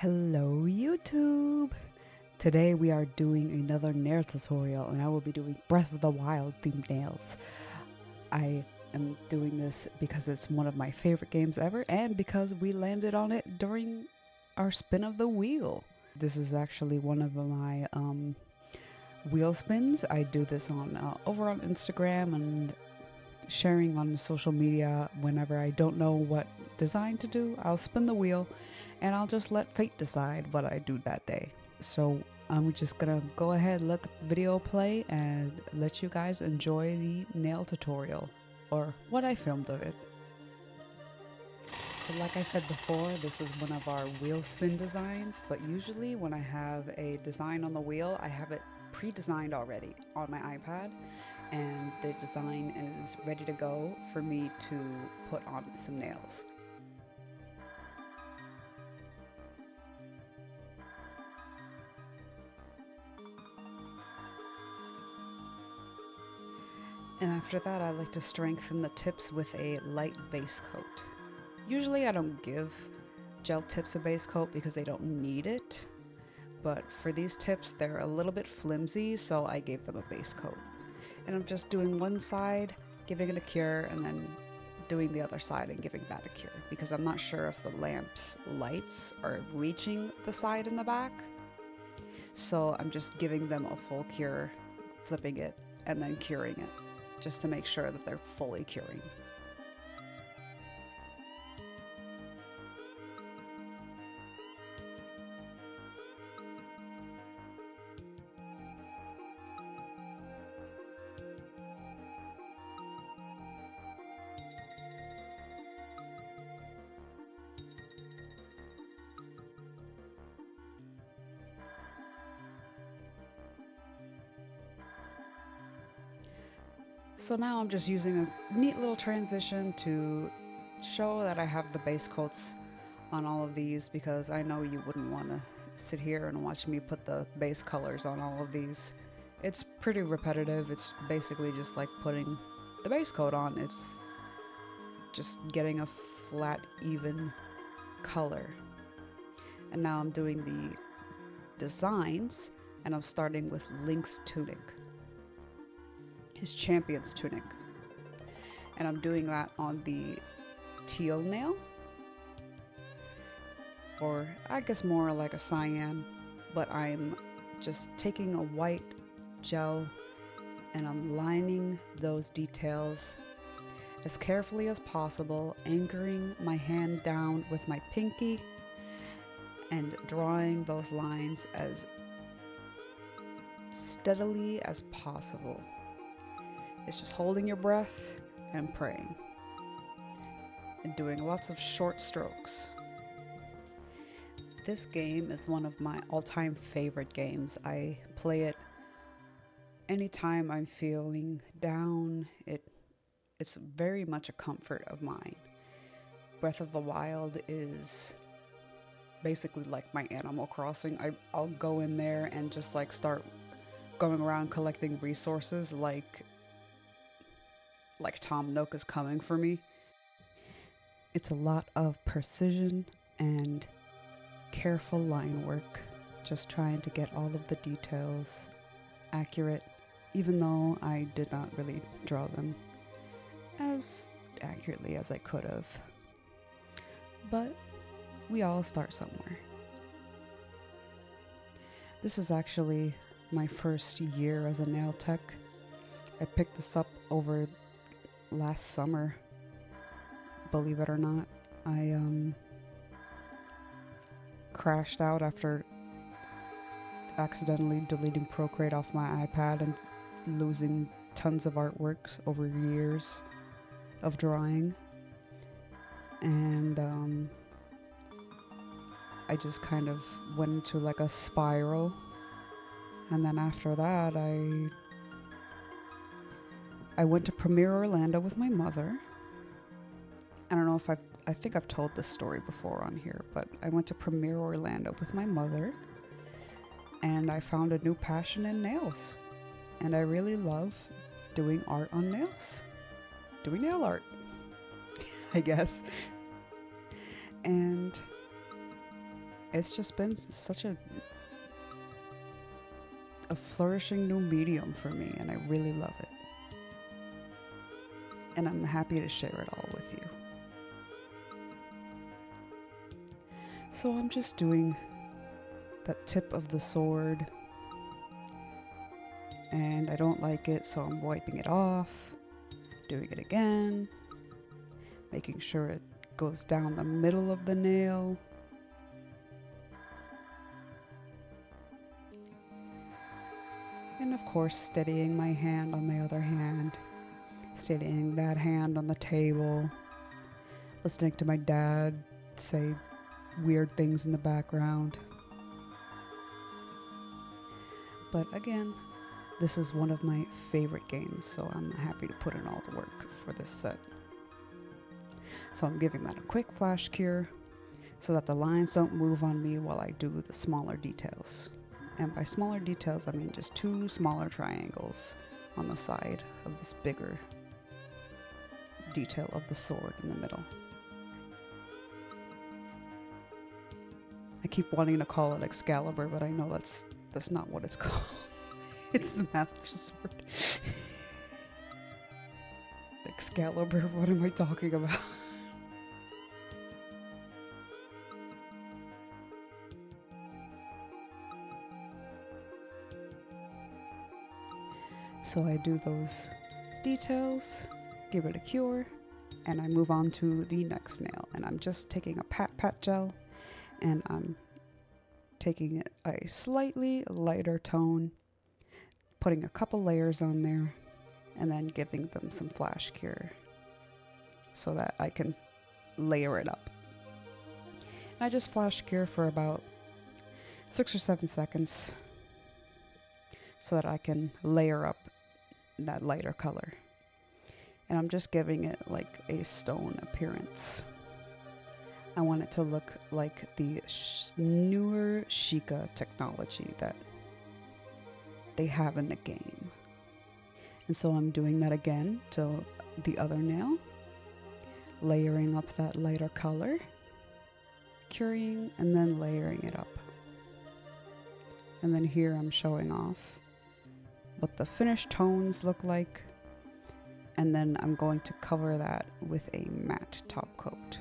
Hello YouTube! Today we are doing another nail tutorial and I will be doing Breath of the Wild themed nails. I am doing this because it's one of my favorite games ever and because we landed on it during our spin of the wheel. This is actually one of my wheel spins. I do this on over on Instagram and sharing on social media. Whenever I don't know what design to do, I'll spin the wheel and I'll just let fate decide what I do that day. So I'm just gonna go ahead, let the video play and let you guys enjoy the nail tutorial, or what I filmed of it. So like I said before, this is one of our wheel spin designs, but usually when I have a design on the wheel, I have it pre-designed already on my iPad and the design is ready to go for me to put on some nails. And after that, I like to strengthen the tips with a light base coat. Usually I don't give gel tips a base coat because they don't need it, but for these tips, they're a little bit flimsy, so I gave them a base coat. And I'm just doing one side, giving it a cure, and then doing the other side and giving that a cure, because I'm not sure if the lamp's lights are reaching the side and the back. So I'm just giving them a full cure, flipping it, and then curing it, just to make sure that they're fully curing. So now I'm just using a neat little transition to show that I have the base coats on all of these, because I know you wouldn't want to sit here and watch me put the base colors on all of these. It's pretty repetitive. It's basically just like putting the base coat on. It's just getting a flat, even color. And now I'm doing the designs, and I'm starting with Link's tunic, his champion's tunic, and I'm doing that on the teal nail, or I guess more like a cyan, but I'm just taking a white gel and I'm lining those details as carefully as possible, anchoring my hand down with my pinky and drawing those lines as steadily as possible. It's just holding your breath and praying and doing lots of short strokes. This game is one of my all-time favorite games. I play it anytime I'm feeling down. It's very much a comfort of mine. Breath of the Wild is basically like my Animal Crossing. I'll go in there and just like start going around collecting resources like Tom Nook is coming for me. It's a lot of precision and careful line work, just trying to get all of the details accurate, even though I did not really draw them as accurately as I could have. But we all start somewhere. This is actually my first year as a nail tech. I picked this up over last summer, believe it or not. I crashed out after accidentally deleting Procreate off my iPad and losing tons of artworks over years of drawing, and I just kind of went into like a spiral, and then after that I went to Premiere Orlando with my mother. I don't know if I think I've told this story before on here, but I went to Premiere Orlando with my mother and I found a new passion in nails. And I really love doing art on nails. Doing nail art, I guess. And it's just been such a flourishing new medium for me, and I really love it. And I'm happy to share it all with you. So I'm just doing that tip of the sword, and I don't like it, so I'm wiping it off, doing it again, making sure it goes down the middle of the nail. And of course, steadying my hand on my other hand, steadying that hand on the table, listening to my dad say weird things in the background. But again, this is one of my favorite games, so I'm happy to put in all the work for this set. So I'm giving that a quick flash cure so that the lines don't move on me while I do the smaller details. And by smaller details, I mean just 2 smaller triangles on the side of this bigger detail of the sword in the middle. I keep wanting to call it Excalibur, but I know that's not what it's called. It's the Master Sword. Excalibur, what am I talking about? So I do those details, give it a cure, and I move on to the next nail. And I'm just taking a pat gel, and I'm taking a slightly lighter tone, putting a couple layers on there, and then giving them some flash cure so that I can layer it up. And I just flash cure for about 6 or 7 seconds so that I can layer up that lighter color. And I'm just giving it like a stone appearance. I want it to look like the newer Sheikah technology that they have in the game. And so I'm doing that again to the other nail, layering up that lighter color, curing, and then layering it up. And then here I'm showing off what the finished tones look like, and then I'm going to cover that with a matte top coat.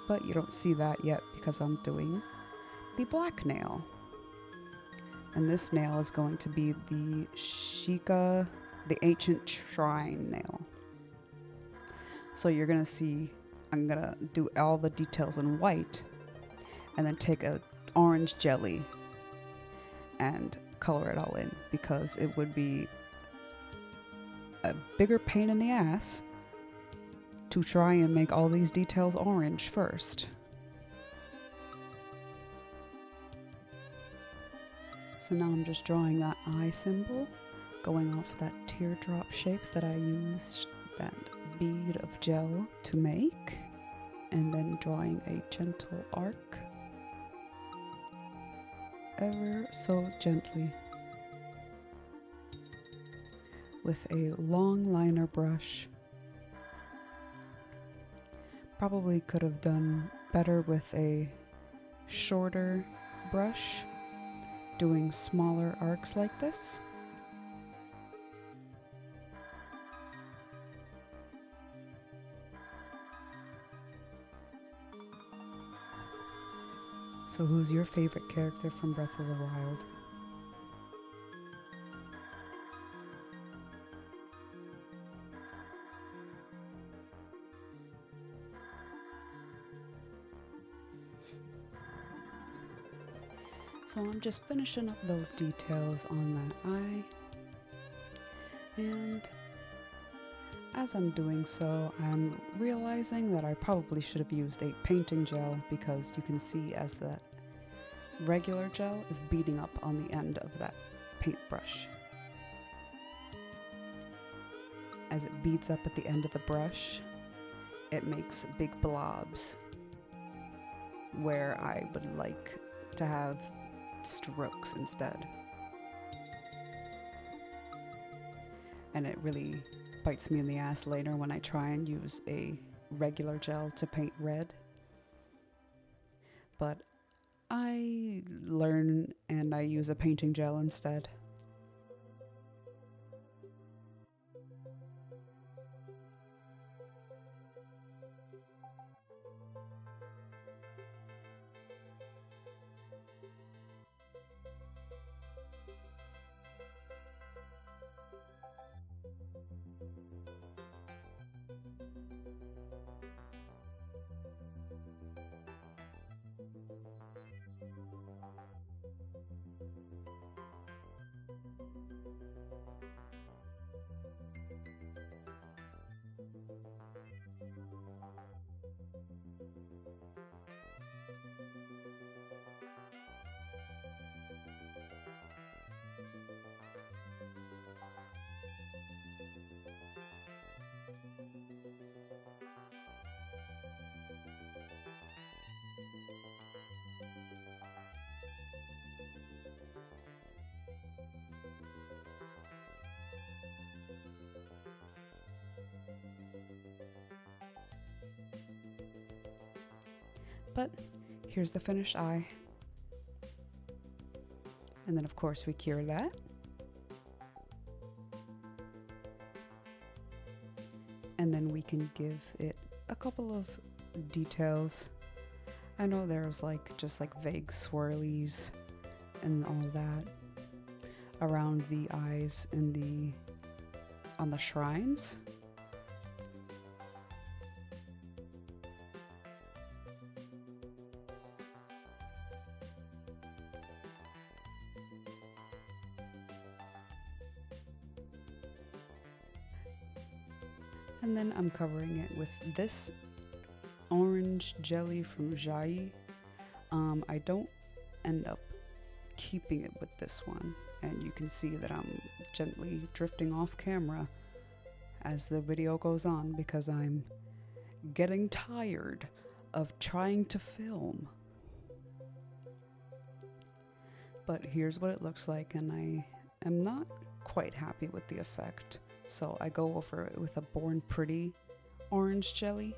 But you don't see that yet because I'm doing the black nail. And this nail is going to be the Sheikah, the ancient shrine nail. So you're gonna see, I'm gonna do all the details in white and then take a orange jelly and color it all in, because it would be a bigger pain in the ass to try and make all these details orange first. So now I'm just drawing that eye symbol, going off that teardrop shapes that I used that bead of gel to make, and then drawing a gentle arc, ever so gently, with a long liner brush. Probably could have done better with a shorter brush, doing smaller arcs like this. So who's your favorite character from Breath of the Wild? So I'm just finishing up those details on that eye. And as I'm doing so, I'm realizing that I probably should have used a painting gel, because you can see as the regular gel is beading up on the end of that paintbrush. As it beads up at the end of the brush, it makes big blobs, where I would like to have strokes instead. And it really bites me in the ass later when I try and use a regular gel to paint red. But I learn and I use a painting gel instead. But here's the finished eye. And then of course we cure that. And then we can give it a couple of details. I know there's like just like vague swirlies and all that around the eyes and on the shrines. And then I'm covering it with this orange jelly from Jai. I don't end up keeping it with this one, and you can see that I'm gently drifting off camera as the video goes on because I'm getting tired of trying to film. But here's what it looks like, and I am not quite happy with the effect. So I go over it with a Born Pretty orange jelly.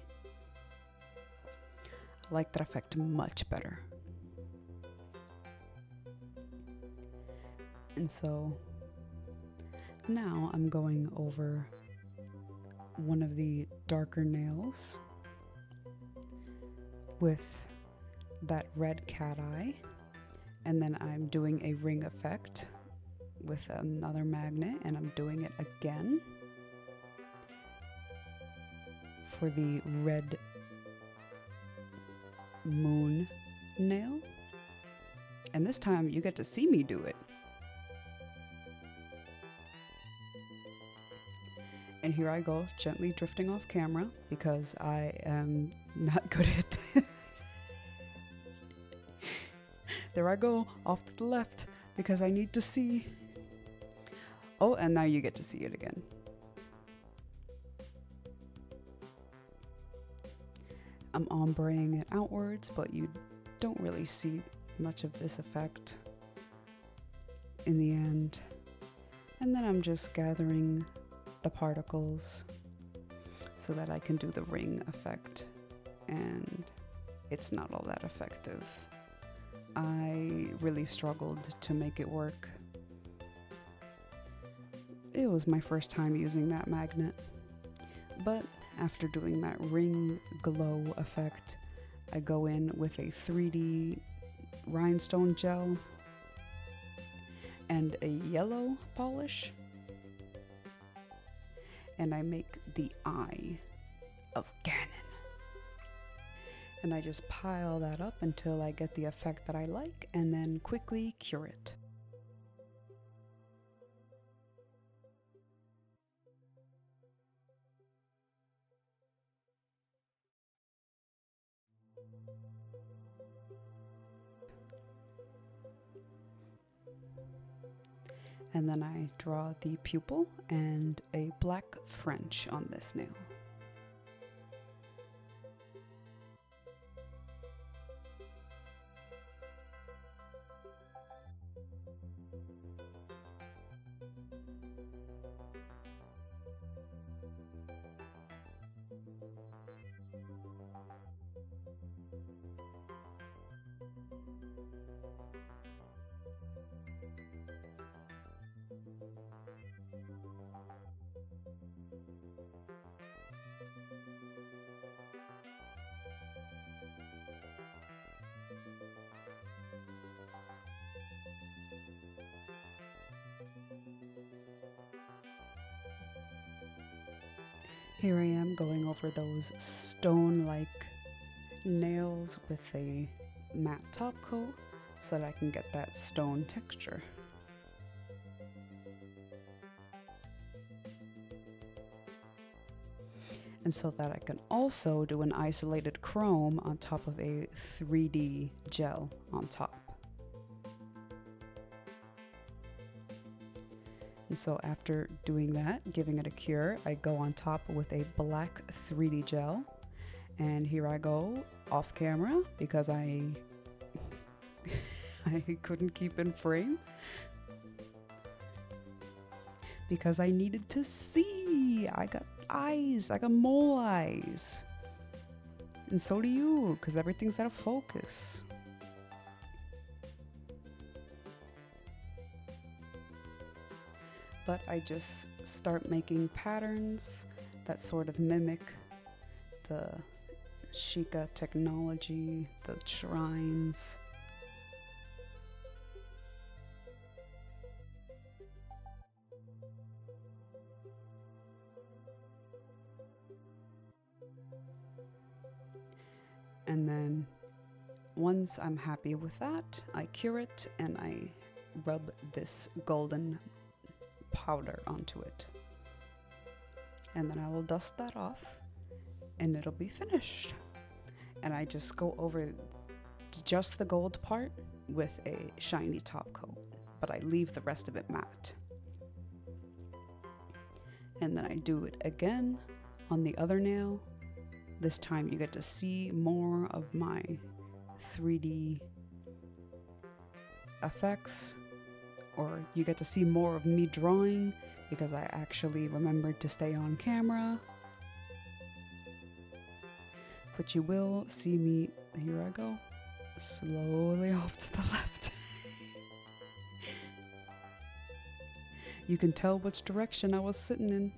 I like that effect much better. And so now I'm going over one of the darker nails with that red cat eye. And then I'm doing a ring effect with another magnet, and I'm doing it again for the red moon nail. And this time you get to see me do it. And here I go, gently drifting off camera because I am not good at this. There I go, off to the left because I need to see. Oh, and now you get to see it again. I'm ombreing it outwards, but you don't really see much of this effect in the end. And then I'm just gathering the particles so that I can do the ring effect, and it's not all that effective. I really struggled to make it work. It was my first time using that magnet, but after doing that ring glow effect, I go in with a 3D rhinestone gel and a yellow polish, and I make the eye of Ganon. And I just pile that up until I get the effect that I like, and then quickly cure it. And then I draw the pupil and a black French on this nail. Here I am going over those stone-like nails with a matte top coat so that I can get that stone texture. And so that I can also do an isolated chrome on top of a 3D gel on top. And so after doing that, giving it a cure, I go on top with a black 3D gel. And here I go off camera because I couldn't keep in frame. Because I needed to see. I got eyes, I got mole eyes. And so do you, because everything's out of focus. But I just start making patterns that sort of mimic the Sheikah technology, the shrines. And then once I'm happy with that, I cure it and I rub this golden powder onto it. And then I will dust that off and it'll be finished. And I just go over just the gold part with a shiny top coat, but I leave the rest of it matte. And then I do it again on the other nail. This time you get to see more of my 3D effects, or you get to see more of me drawing because I actually remembered to stay on camera. But you will see me, here I go, slowly off to the left. You can tell which direction I was sitting in.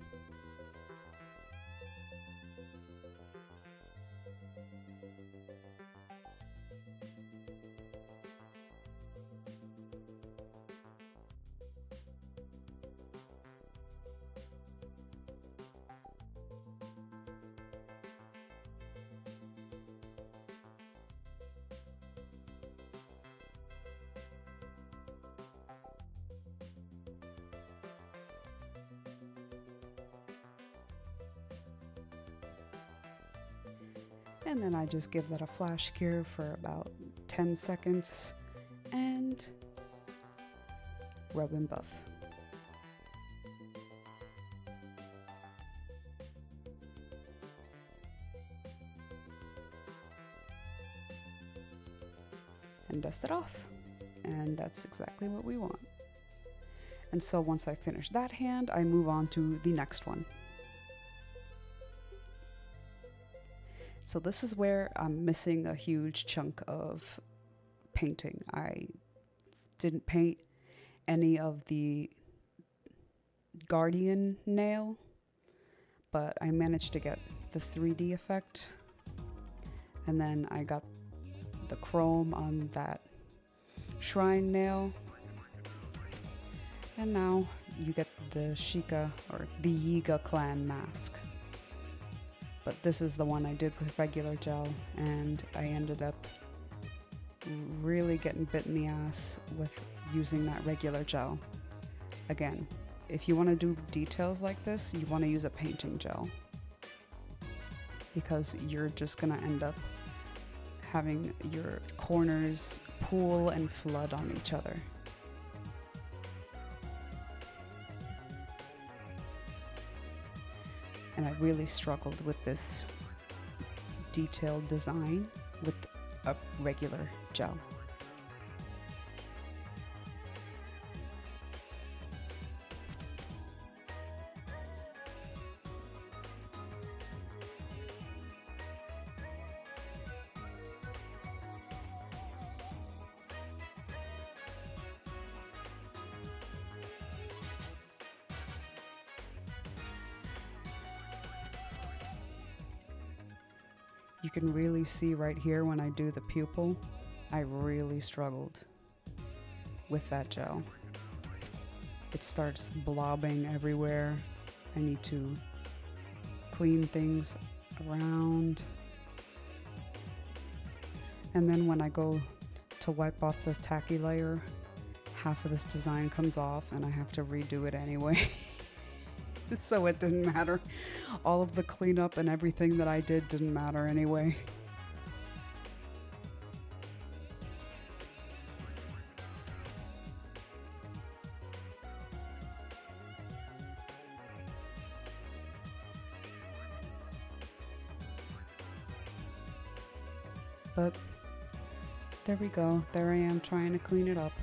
And then I just give that a flash cure for about 10 seconds and rub and buff. And dust it off. And that's exactly what we want. And so once I finish that hand, I move on to the next one. So this is where I'm missing a huge chunk of painting. I didn't paint any of the guardian nail, but I managed to get the 3D effect. And then I got the chrome on that shrine nail. And now you get the Sheikah or the Yiga clan mask. But this is the one I did with regular gel, and I ended up really getting bit in the ass with using that regular gel. Again, if you want to do details like this, you want to use a painting gel, because you're just going to end up having your corners pool and flood on each other. And I really struggled with this detailed design with a regular gel. You can really see right here when I do the pupil, I really struggled with that gel. It starts blobbing everywhere. I need to clean things around. And then when I go to wipe off the tacky layer, half of this design comes off and I have to redo it anyway. So it didn't matter. All of the cleanup and everything that I did didn't matter anyway. But there we go. There I am trying to clean it up.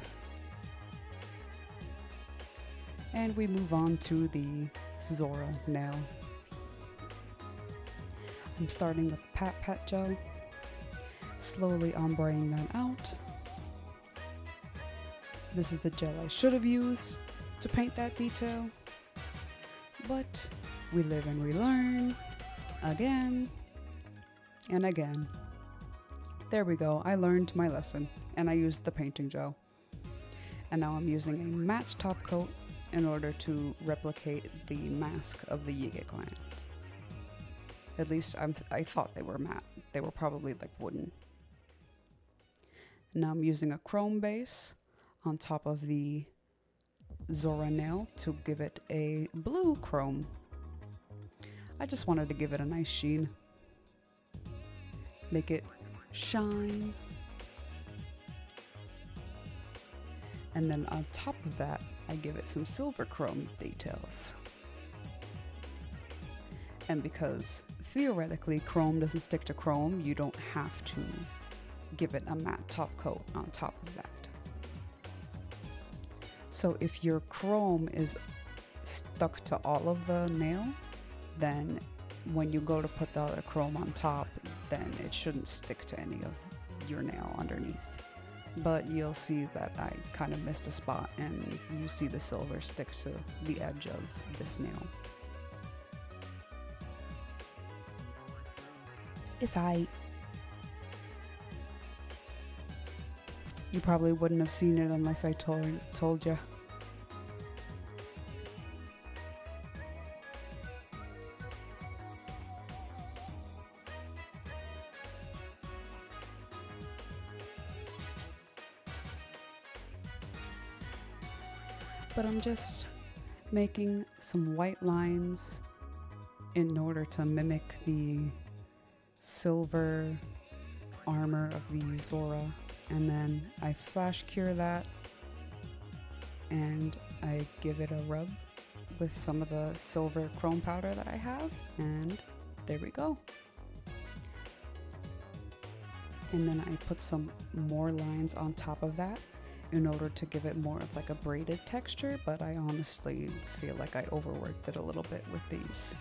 And we move on to the Zora nail. I'm starting with Pat Pat gel, slowly ombreing that out. This is the gel I should have used to paint that detail, but we live and we learn again and again. There we go. I learned my lesson and I used the painting gel. And now I'm using a matte top coat in order to replicate the mask of the Yiga glands. At least I thought they were matte. They were probably like wooden. Now I'm using a chrome base on top of the Zora nail to give it a blue chrome. I just wanted to give it a nice sheen. Make it shine. And then on top of that, I give it some silver chrome details. And because theoretically chrome doesn't stick to chrome, you don't have to give it a matte top coat on top of that. So if your chrome is stuck to all of the nail, then when you go to put the other chrome on top, then it shouldn't stick to any of your nail underneath. But you'll see that I kind of missed a spot and you see the silver stick to the edge of this nail. It's aight. You probably wouldn't have seen it unless I told you. But I'm just making some white lines in order to mimic the silver armor of the Zora, and then I flash cure that and I give it a rub with some of the silver chrome powder that I have, and there we go. And then I put some more lines on top of that in order to give it more of like a braided texture, but I honestly feel like I overworked it a little bit with these.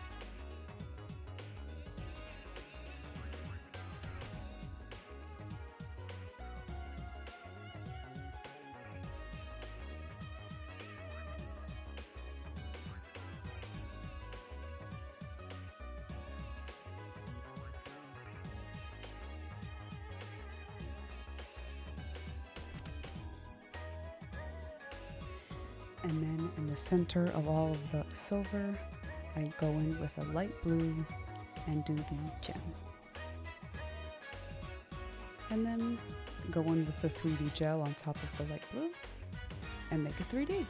And then in the center of all of the silver, I go in with a light blue and do the gem. And then go in with the 3D gel on top of the light blue and make it 3D.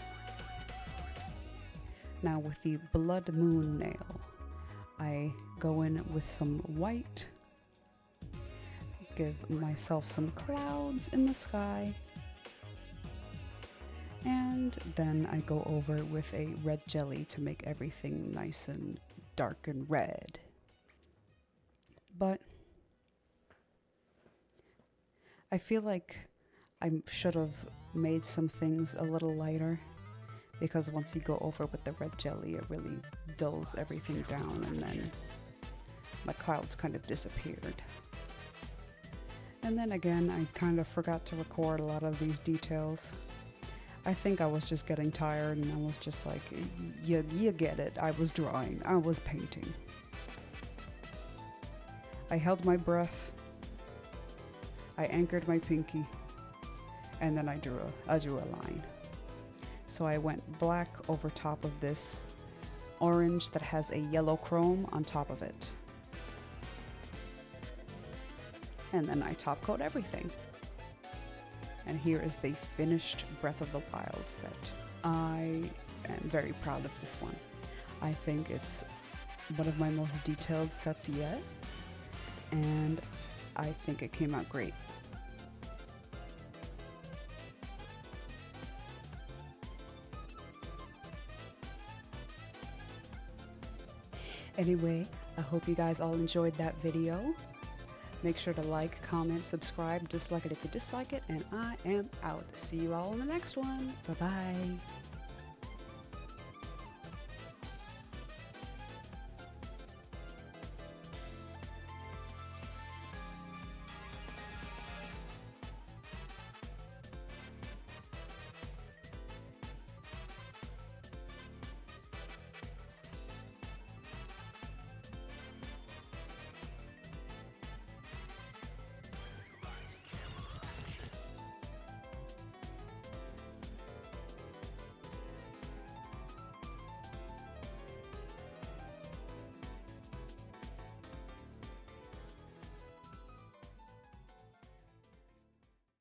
Now with the blood moon nail, I go in with some white, give myself some clouds in the sky, and then I go over with a red jelly to make everything nice and dark and red. But I feel like I should have made some things a little lighter, because once you go over with the red jelly, it really dulls everything down, and then my clouds kind of disappeared. And then again, I kind of forgot to record a lot of these details. I think I was just getting tired and I was just like, you get it. I was drawing, I was painting. I held my breath, I anchored my pinky, and then I drew a line. So I went black over top of this orange that has a yellow chrome on top of it. And then I top coat everything. And here is the finished Breath of the Wild set. I am very proud of this one. I think it's one of my most detailed sets yet, and I think it came out great. Anyway, I hope you guys all enjoyed that video. Make sure to like, comment, subscribe, dislike it if you dislike it, and I am out. See you all in the next one. Bye-bye.